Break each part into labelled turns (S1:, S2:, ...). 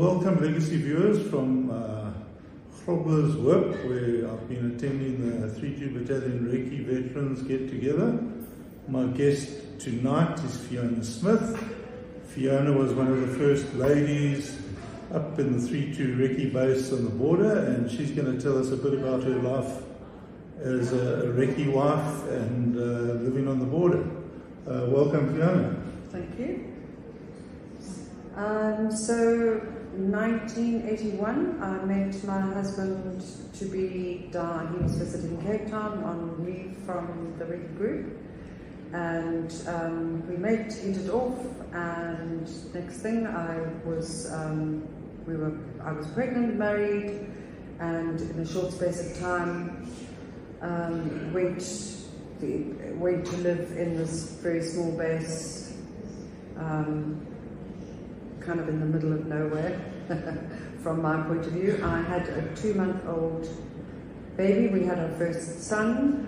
S1: Welcome legacy viewers from Grobler's work, where I've been attending the 3G Battalion Reiki Veterans Get Together. My guest tonight is Fiona Smith. Fiona was one of the first ladies up in the 3-2 Reiki base on the border, and she's going to tell us a bit about her life as a Reiki wife and living on the border. Welcome, Fiona.
S2: Thank you. So 1981, I met my husband to be down. He was visiting Cape Town on leave from the Reiki group, and we met, hit it off, and next thing I was pregnant, married, and in a short space of time went to live in this very small base, kind of in the middle of nowhere from my point of view. I had a 2-month-old baby. We had our first son.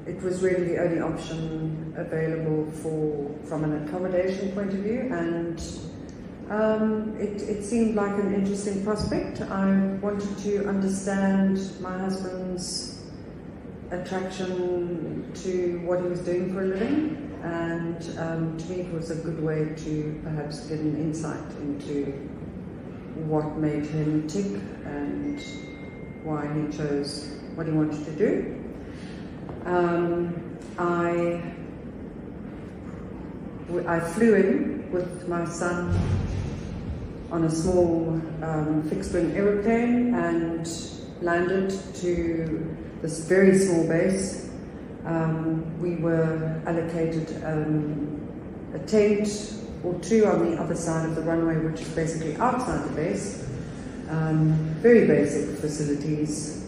S2: It was really the only option available from an accommodation point of view, and it seemed like an interesting prospect. I wanted to understand my husband's attraction to what he was doing for a living, and to me it was a good way to perhaps get an insight into what made him tick and why he chose what he wanted to do. I flew in with my son on a small fixed-wing aeroplane and landed to this very small base. We were allocated a tent or two on the other side of the runway, which is basically outside the base. Very basic facilities.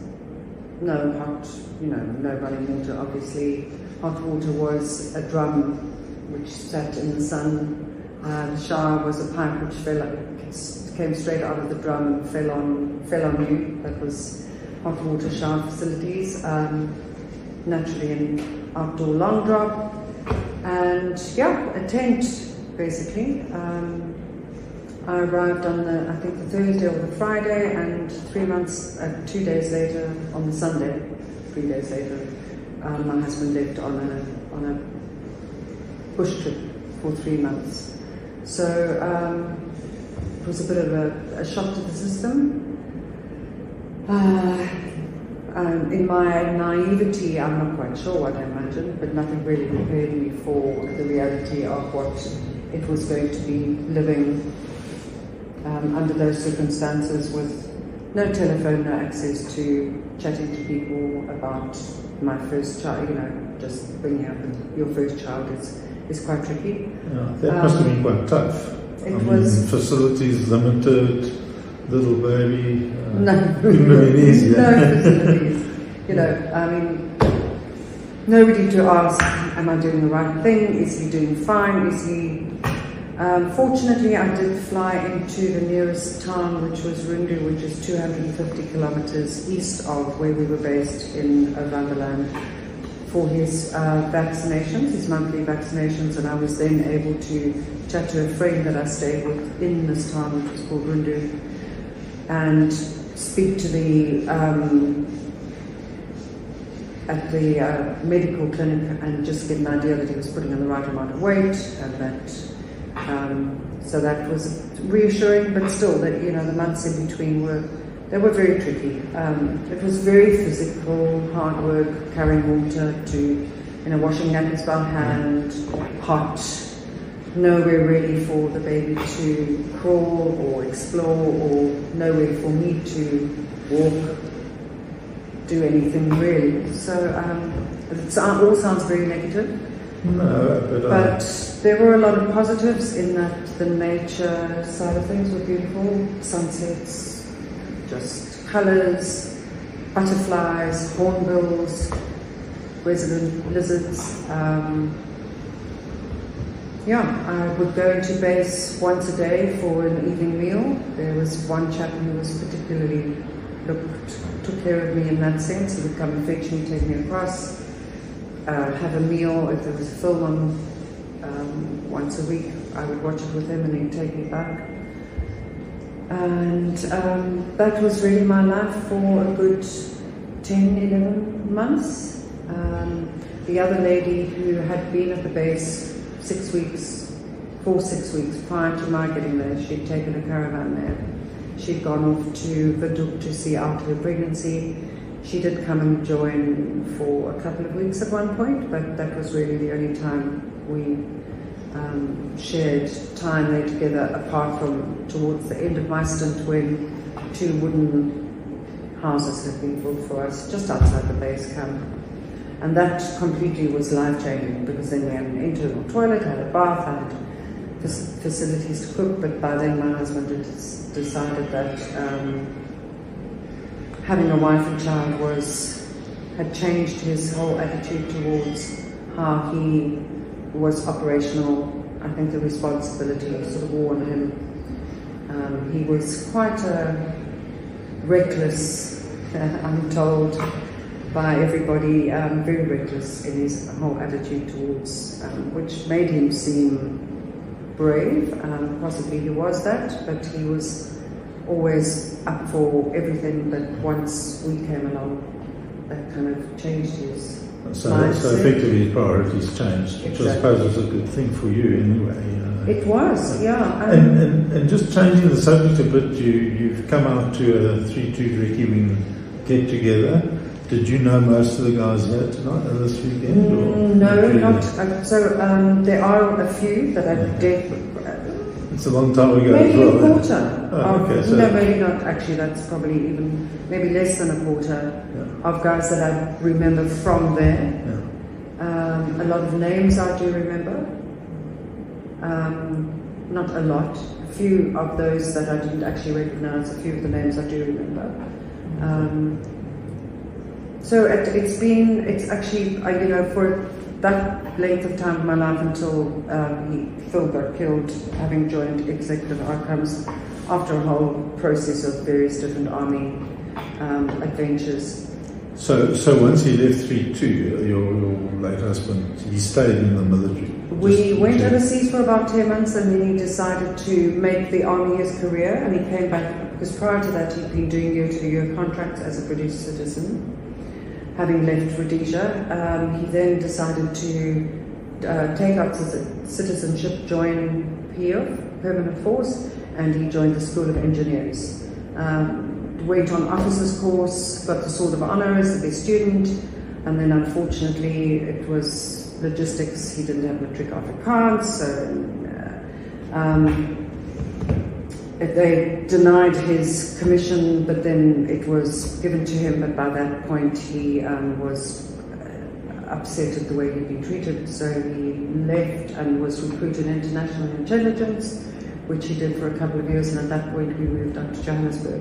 S2: No hot, no running water, obviously. Hot water was a drum which sat in the sun. The shower was a pipe which came straight out of the drum and fell on you. That was hot water shower facilities. Naturally an outdoor long drop, and a tent basically. I arrived on I think the Thursday or the Friday, and 2 days later, on the Sunday, 3 days later, my husband left on a bush trip for 3 months. So it was a bit of a shock to the system. In my naivety, I'm not quite sure what I imagined, but nothing really prepared me for the reality of what it was going to be living under those circumstances, with no telephone, no access to chatting to people about my first child. Just bringing up your first child is quite tricky.
S1: Yeah, that must have been quite tough. Facilities limited, little baby. Couldn't have been easier.
S2: No facilities. Nobody to ask, am I doing the right thing? Is he doing fine? Is he... Fortunately, I did fly into the nearest town, which was Rundu, which is 250 kilometers east of where we were based in Rwanda, for his vaccinations, his monthly vaccinations, and I was then able to chat to a friend that I stayed with in this town, which was called Rundu, and speak to the at the medical clinic and just get an idea that he was putting on the right amount of weight, and that so that was reassuring. But still, that the months in between were very tricky. It was very physical, hard work, carrying water to washing nappies by hand, hot. Nowhere really for the baby to crawl or explore, or nowhere for me to walk, do anything really. So it all sounds very negative.
S1: No,
S2: but there were a lot of positives in that. The nature side of things were beautiful. Sunsets, just colours, butterflies, hornbills, resident lizards. I would go into base once a day for an evening meal. There was one chap who was particularly took care of me in that sense. He would come and fetch me, take me across, have a meal. If there was a film on once a week, I would watch it with him and he'd take me back. And that was really my life for a good 10, 11 months. The other lady who had been at the base 6 weeks prior to my getting there, she'd taken a caravan there. She'd gone off to Windhoek to see after her pregnancy. She did come and join for a couple of weeks at one point, but that was really the only time we shared time there together, apart from towards the end of my stint when 2 wooden houses had been built for us just outside the base camp. And that completely was life-changing, because then we had an internal toilet, had a bath, had facilities to cook, but by then my husband had decided that having a wife and child had changed his whole attitude towards how he was operational. I think the responsibility sort of wore on him. He was quite reckless, I'm told by everybody, very reckless in his whole attitude towards, which made him seem brave. Possibly he was that, but he was always up for everything. But once we came along, that kind of changed his
S1: so effectively his priorities changed, which I suppose was a good thing for you anyway.
S2: It was, yeah.
S1: And just changing the subject a bit, you've come out to a 3-2 Recce Wing get together. Did you know most of the guys here tonight, this weekend?
S2: No, not. So there are a few that I did.
S1: It's a long time ago.
S2: Maybe
S1: as well,
S2: a quarter.
S1: Okay, so
S2: no, maybe not. Actually, that's probably even maybe less than a quarter of guys that I remember from there. A lot of names I do remember. Not a lot. A few of those that I didn't actually recognise. A few of the names I do remember. So it's actually, for that length of time in my life until Phil got killed, having joined Executive Outcomes after a whole process of various different army adventures.
S1: So once he left 3-2, your late husband, he stayed in the military?
S2: We went overseas for about 10 months, and then he decided to make the army his career, and he came back, because prior to that he'd been doing year-to-year contracts as a British citizen. Having left Rhodesia, he then decided to take up citizenship, join PF, Permanent Force, and he joined the School of Engineers. Went on officers course, got the Sword of Honour as the best student, and then unfortunately it was logistics. He didn't have matric Afrikaans, so they denied his commission, but then it was given to him. But by that point he was upset at the way he'd been treated, so he left and was recruited into International Intelligence, which he did for a couple of years, and at that point we moved up to Johannesburg.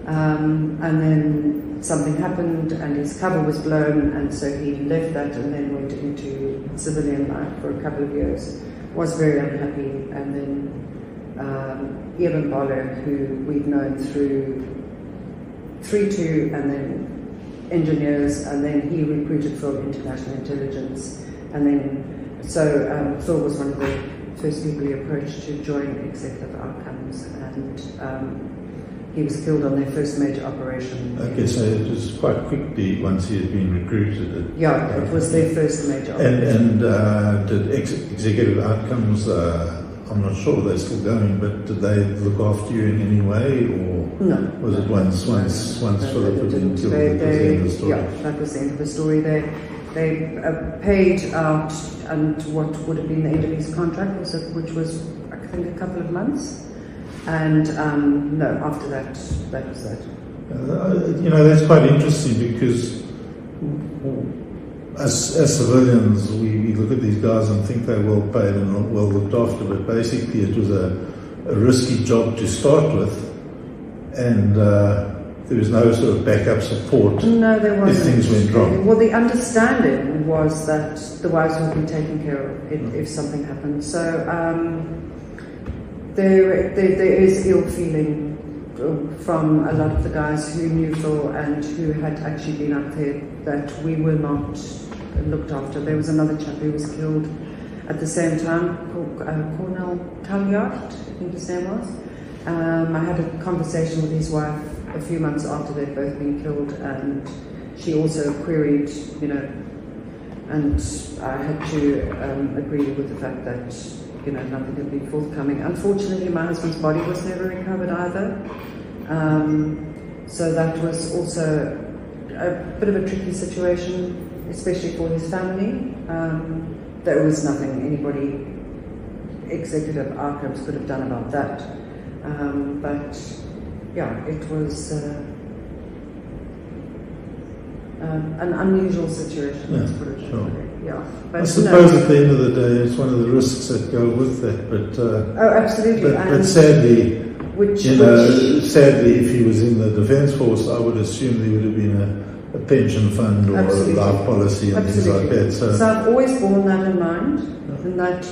S2: And then something happened and his cover was blown, and so he left that and then went into civilian life for a couple of years. Was very unhappy, and then Evan Boller, who we've known through 3-2 and then engineers, and then he recruited Phil International Intelligence, and then Phil was one of the first people he approached to join Executive Outcomes, and he was killed on their first major operation.
S1: Okay, so it was quite quickly once he had been recruited.
S2: Yeah, it was their first major operation.
S1: And did Executive Outcomes, I'm not sure they're still going, but did they look after you in any way, or
S2: no?
S1: Was it once Philip had been killed? That was the end of the story.
S2: Yeah, that was the end of the story. They paid out, and what would have been the end of his contract, which was I think a couple of months. And no, after that was that.
S1: That's quite interesting, because as civilians, we look at these guys and think they're well paid and well looked after, but basically it was a risky job to start with, and there was no sort of backup support.
S2: No, there wasn't.
S1: If things went wrong.
S2: Well, the understanding was that the wives would be taken care of if something happened. So there is ill feeling from a lot of the guys who knew Phil and who had actually been up there, that we were not looked after. There was another chap who was killed at the same time, Cornel Talliard, I think his name was. I had a conversation with his wife a few months after they'd both been killed, and she also queried, and I had to agree with the fact that, nothing had been forthcoming. Unfortunately, my husband's body was never recovered either. So that was also a bit of a tricky situation, especially for his family. There was nothing anybody, executive outcomes, could have done about that. But yeah, it was an unusual situation.
S1: Yeah,
S2: let's put it
S1: sure.
S2: that way. Yeah, but
S1: I suppose at the end of the day, it's one of the risks that go with that. But
S2: oh, absolutely.
S1: But sadly, sadly, if he was in the Defence Force, I would assume there would have been a pension fund or
S2: absolutely.
S1: a life policy and things like that.
S2: So I've always borne that in mind, and that,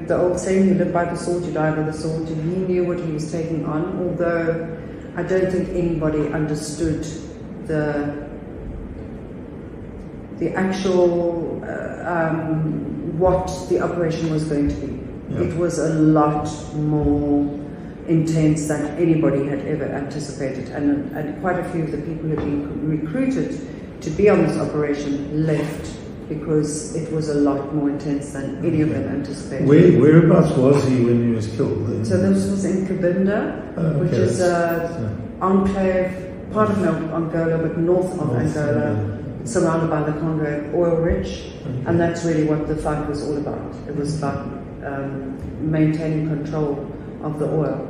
S2: the old saying, you live by the sword, you die by the sword, and he knew what he was taking on, although I don't think anybody understood the actual, what the operation was going to be.
S1: Yeah.
S2: It was a lot more intense than anybody had ever anticipated, and quite a few of the people who had been recruited to be on this operation left because it was a lot more intense than any of them anticipated.
S1: Whereabouts was he when he was killed?
S2: So this was in Cabinda, which is an enclave, part of Angola, but north of Angola, surrounded by the Congo oil rich, and that's really what the fight was all about. It was about maintaining control of the oil.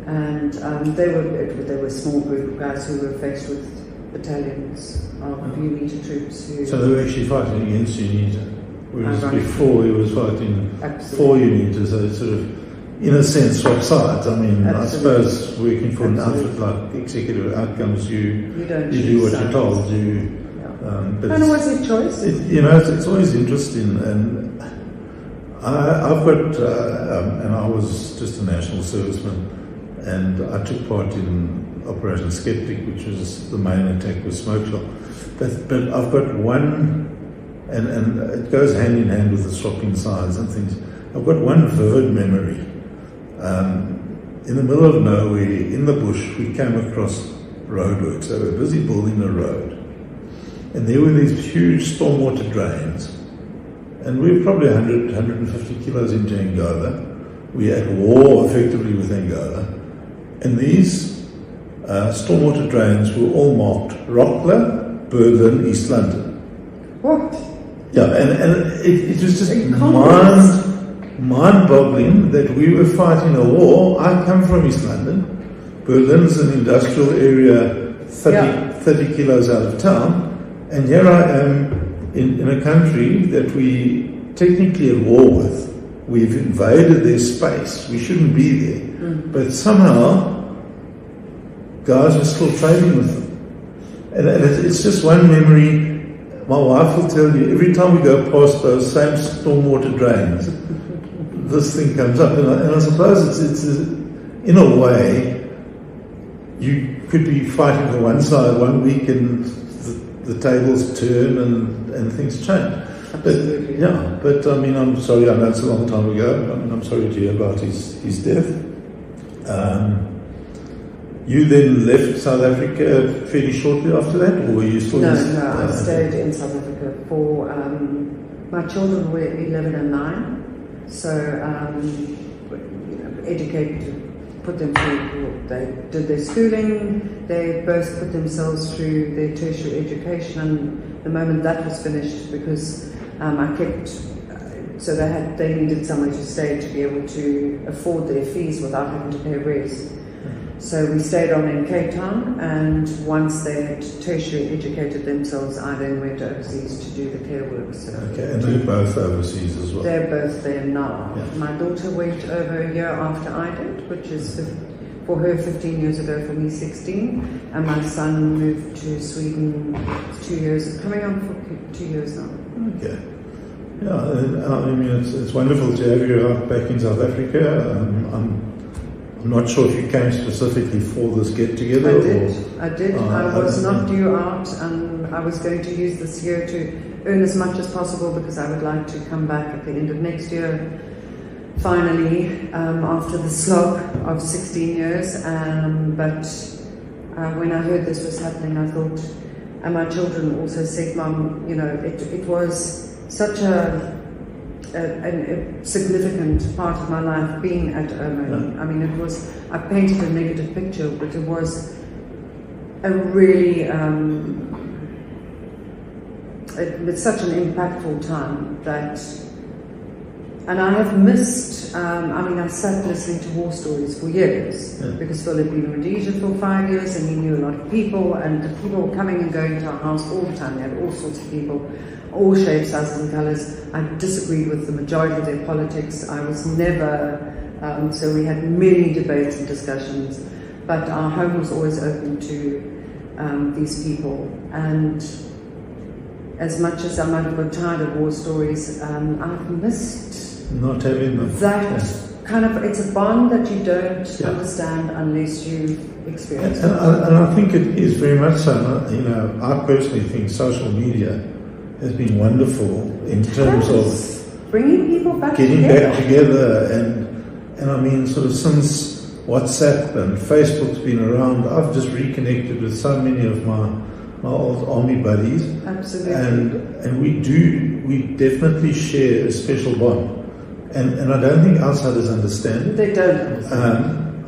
S2: And they were a small group of guys who were faced with battalions of UNITA troops.
S1: So they were actually fighting against UNITA, whereas before he was fighting for UNITA, so it's sort of, in a sense, swap sides. I mean, I suppose working for an outfit like Executive Outcomes, you do what you're told. But
S2: and it was his choice.
S1: It's always interesting, and I've got, and I was just a national serviceman, and I took part in Operation Skeptic, which was the main attack with smoke shop. But I've got one, and it goes hand in hand with the swapping sides and things. I've got one vivid memory. In the middle of nowhere, in the bush, we came across roadworks. They were busy building a road. And there were these huge stormwater drains. And we were probably 100, 150 kilos into Angola. We had war effectively with Angola. And these stormwater drains were all marked Rockler, Berlin, East London.
S2: What?
S1: Yeah, and it was just mind-boggling that we were fighting a war. I come from East London. Berlin's an industrial area 30 kilos out of town. And here I am in a country that we technically at war with. We've invaded their space. We shouldn't be there. But somehow, guys are still trading with them. And it's just one memory. My wife will tell you, every time we go past those same stormwater drains, this thing comes up. And I suppose it's in a way, you could be fighting for one side one week and the tables turn and things change. But I mean, I'm sorry, I know it's a long time ago. I mean, I'm sorry to hear about his death. You then left South Africa fairly shortly after that, or were you still?
S2: No, I stayed in South Africa for, my children were 11 and 9, so put them through, they did their schooling, they both put themselves through their tertiary education, and the moment that was finished, because so they needed somewhere to stay to be able to afford their fees without having to pay res. So we stayed on in Cape Town, and once they had tertiary educated themselves, I then went overseas to do the care work. So
S1: okay, and they're both overseas as well?
S2: They're both there now.
S1: Yeah.
S2: My daughter went over a year after I did, which is for her 15 years ago, for me 16, and my son moved to Sweden 2 years, coming on for 2 years now.
S1: Okay. Yeah, I mean, it's wonderful to have you back in South Africa. I'm not sure if you came specifically for this get-together.
S2: I did. I was not due out, and I was going to use this year to earn as much as possible because I would like to come back at the end of next year, finally, after the slog of 16 years. But when I heard this was happening, I thought, and my children also said, Mum, you know, it was such a significant part of my life being at Amaoni. I mean, I painted a negative picture, but it was a really, it's such an impactful time that, and I have missed, I sat listening to war stories for years, because Phil had been in Rhodesia for 5 years and he knew a lot of people, and the people were coming and going to our house all the time. They had all sorts of people, all shapes, sizes and colours. I disagreed with the majority of their politics. I was never, so we had many debates and discussions, but our home was always open to these people. And as much as I might have got tired of war stories, I've missed
S1: not having them.
S2: That kind of, it's a bond that you don't understand unless you experience it.
S1: And I think it is very much so. You know, I personally think social media has been wonderful in terms of
S2: bringing people back
S1: getting
S2: together.
S1: back together, and I mean, sort of since WhatsApp and Facebook's been around, I've just reconnected with so many of my old army buddies.
S2: Absolutely.
S1: And we definitely share a special bond, and I don't think outsiders understand it.
S2: They don't.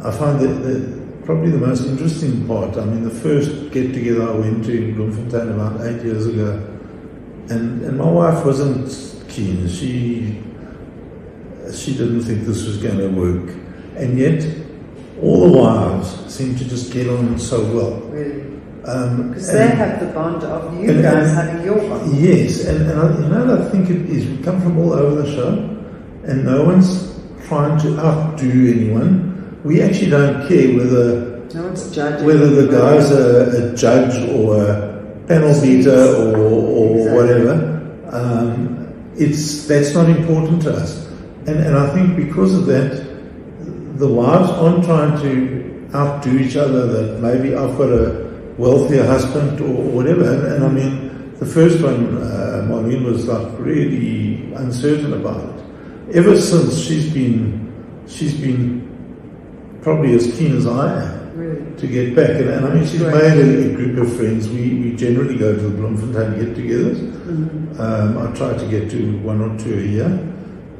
S1: I find that probably the most interesting part. I mean, the first get together I went to in Bloemfontein about 8 years ago. And my wife wasn't keen. She didn't think this was going to work. And yet, all the wives seemed to just get on so well.
S2: Really? Because they have the bond of you guys having your bond.
S1: Yes, and I think it is. We come from all over the show, and no one's trying to outdo anyone. We actually don't care whether the guy's a judge or a panel beater or whatever. That's not important to us, and I think because of that, the wives aren't trying to outdo each other. That maybe I've got a wealthier husband or whatever. And I mean, the first one, Maureen, was like really uncertain about it. Ever since she's been probably as keen as I am to get back. And I mean, she's made a group of friends. We generally go to the Bloemfontein get-togethers. I try to get to 1 or 2 a year.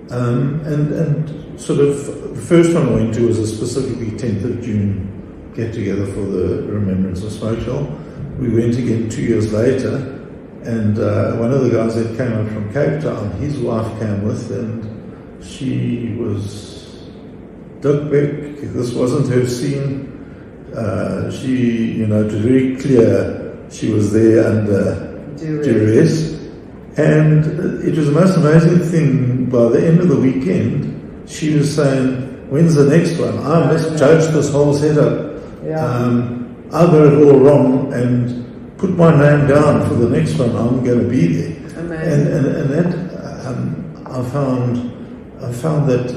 S1: And sort of the first one I went to was a specifically 10th of June get-together for the remembrance of Smoke Shell. We went again 2 years later, and one of the guys that came up from Cape Town, his wife came with, and she was Dukbeck. This wasn't her scene. She, to be very clear, she was there under duress. And it was the most amazing thing. By the end of the weekend, she was saying, "When's the next one? I misjudged this whole setup. I got it all wrong, and put my name down for the next one. I'm going to be there."
S2: Amazing.
S1: And that I found that,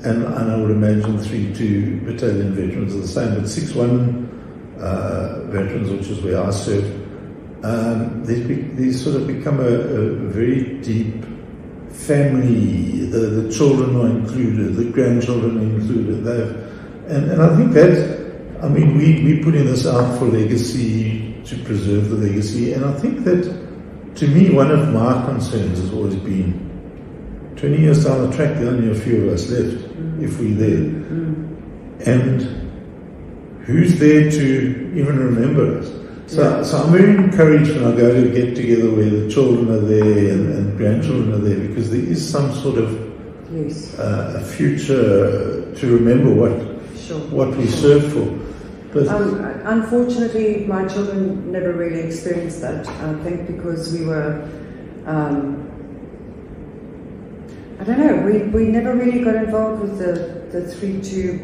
S1: and I would imagine 3-2 battalion veterans are the same, but 6-1 veterans, which is where I served, these sort of become a very deep family. The children are included, the grandchildren are included. And I think that, I mean, we put in this out for legacy, to preserve the legacy, and I think that, to me, one of my concerns has always been 20 years down the track, there are only a few of us left, if we're there. And who's there to even remember us? So I'm very encouraged when I go to get together where the children are there and grandchildren are there, because there is some sort of a future to remember what we served for. But
S2: unfortunately, my children never really experienced that. I think because we were, I don't know, we never really got involved with the 3-2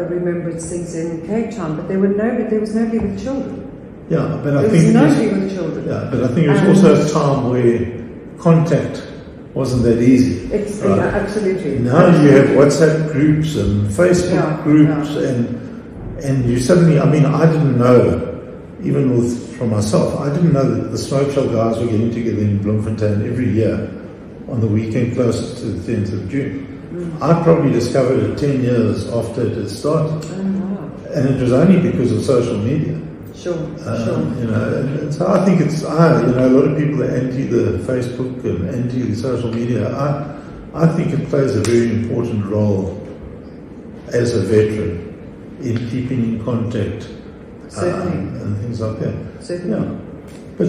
S2: remembrance things in Cape Town, but there was nobody with children.
S1: Yeah, but I
S2: think there was nobody with children.
S1: Yeah, but I think it was also a time where contact wasn't that easy.
S2: Absolutely.
S1: Now you have WhatsApp groups and Facebook groups, and you suddenly, I mean, I didn't know even for myself, I didn't know that the smoke shop guys were getting together in Bloemfontein every year on the weekend closest to the 10th of June. I probably discovered it 10 years after it had started.
S2: Oh, wow.
S1: And it was only because of social media.
S2: Sure.
S1: You know, and so I think it's, you know, a lot of people are anti the Facebook and anti the social media. I think it plays a very important role as a veteran in keeping in contact and things like that.
S2: Certainly.
S1: Yeah. But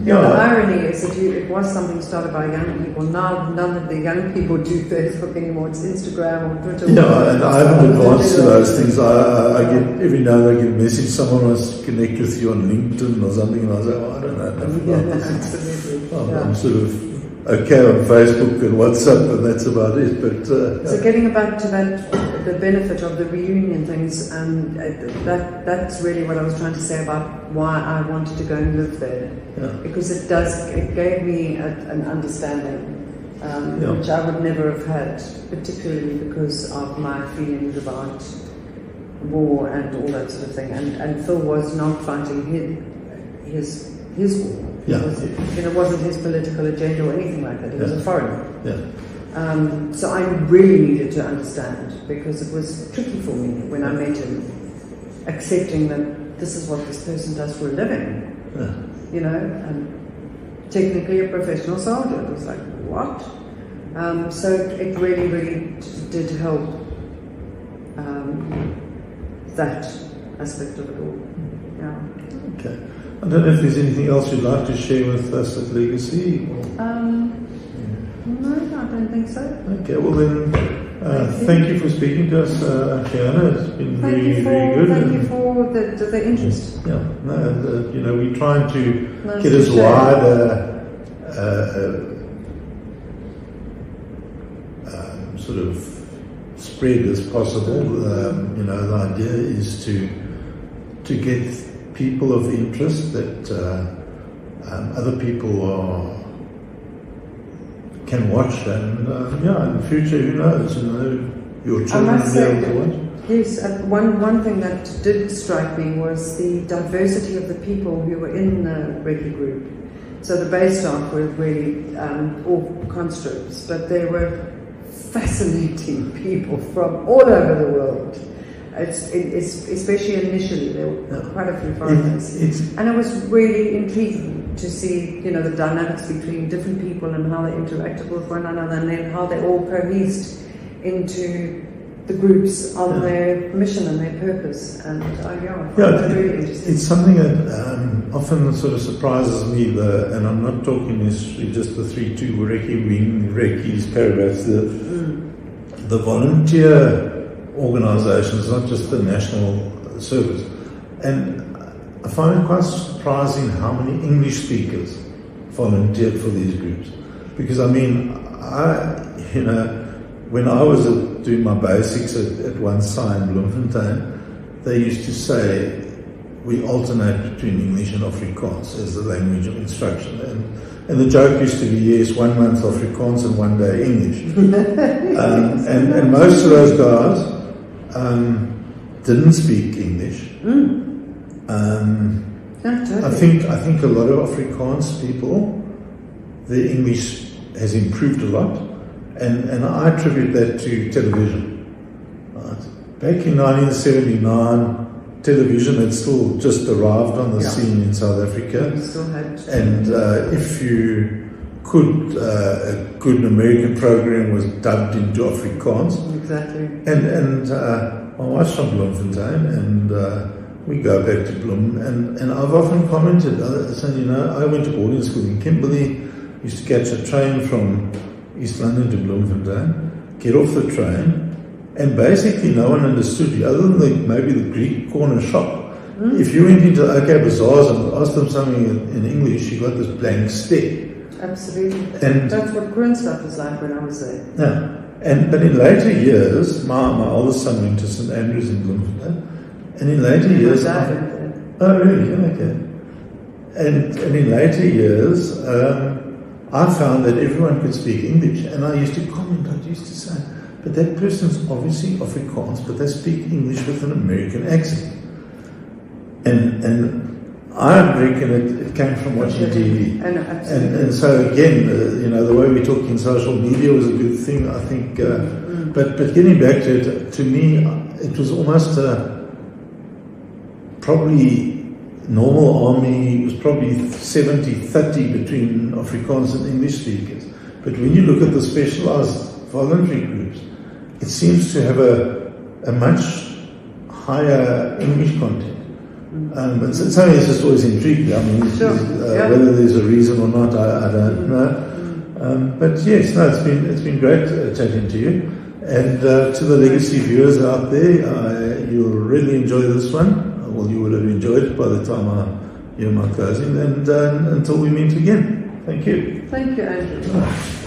S2: The irony is that it was something started by young people. Now none of the young people do Facebook anymore. It's Instagram or Twitter.
S1: Yeah, and I haven't advanced to those things. I get every now and then I get a message. Someone wants to connect with you on LinkedIn or something, and I was like, I don't know enough about this.
S2: Absolutely.
S1: I'm sort of okay on Facebook and WhatsApp, and that's about it. But
S2: so getting back to that, the benefit of the reunion things, and that's really what I was trying to say about why I wanted to go and live there, because it gave me an understanding which I would never have had, particularly because of my feelings about war and all that sort of thing. And Phil was not fighting his war. It wasn't his political agenda or anything like that. He was a foreigner. So I really needed to understand, because it was tricky for me when I met him, accepting that this is what this person does for a living. You know, and technically a professional soldier. It was like, what? So it really, really did help that aspect of it all. Yeah.
S1: Okay. I don't know if there's anything else you'd like to share with us at Legacy.
S2: No, I don't think so.
S1: Okay, well then, thank you for speaking to us, Fiona. It's been very good.
S2: Thank you for the interest.
S1: Yeah, no, you know, we're trying to get as wide sort of spread as possible. You know, the idea is to get people of interest that other people can watch, and in the future, who knows? You know, your children will be able to watch.
S2: Yes, one thing that did strike me was the diversity of the people who were in the Reiki group. So the base staff were really all conscripts, but they were fascinating people from all over the world. Especially initially, there were quite a few foreigners, and it was really intriguing to see, you know, the dynamics between different people and how they interacted with one another, and then how they all cohesed into the groups on their mission and their purpose. And really interesting.
S1: It's something that often sort of surprises me. And I'm not talking necessarily just the 3-2 Reiki wing, Reikis, Parabats, the volunteer organisations, not just the national service. And I find it quite surprising how many English speakers volunteered for these groups. Because I mean, when I was doing my basics at one side in Bloemfontein, they used to say we alternate between English and Afrikaans as the language of instruction. And the joke used to be, yes, 1 month Afrikaans and 1 day English. And most of those guys didn't speak English. I think a lot of Afrikaans people, their English has improved a lot, and I attribute that to television. Right? Back in 1979, television had still just arrived on the scene in South Africa, and if you could, a good American program was dubbed into Afrikaans.
S2: Exactly.
S1: And my wife's from Bloemfontein, and we go back to Bloem, and I've often commented, saying, you know, I went to boarding school in Kimberley, used to catch a train from East London to Bloemfontein, get off the train, and basically no one understood you, other than maybe the Greek corner shop. If you went into OK Bazaars and asked them something in English, you got this blank stare.
S2: Absolutely.
S1: And
S2: that's what Kroonstad was like when I was there.
S1: Yeah. But in later years, my oldest son went to St Andrews in Bloemfontein, and in later years, oh really? Okay. And in later years, I found that everyone could speak English, and I used to comment. I used to say, but that person's obviously Afrikaans, but they speak English with an American accent. And I reckon it came from watching TV. And so again, the way we talk in social media was a good thing, I think. But getting back to it, to me, it was almost probably normal army was probably 70-30 between Afrikaans and English speakers. But when you look at the specialized voluntary groups, it seems to have a much higher English content. But it's something that's just always intrigued me. I mean, whether there's a reason or not, I don't know. But yes, no, it's been great chatting to you. And to the legacy viewers out there, you'll really enjoy this one. Well, you would have enjoyed it by the time I hear my closing. And until we meet again, thank you.
S2: Thank you, Andrew.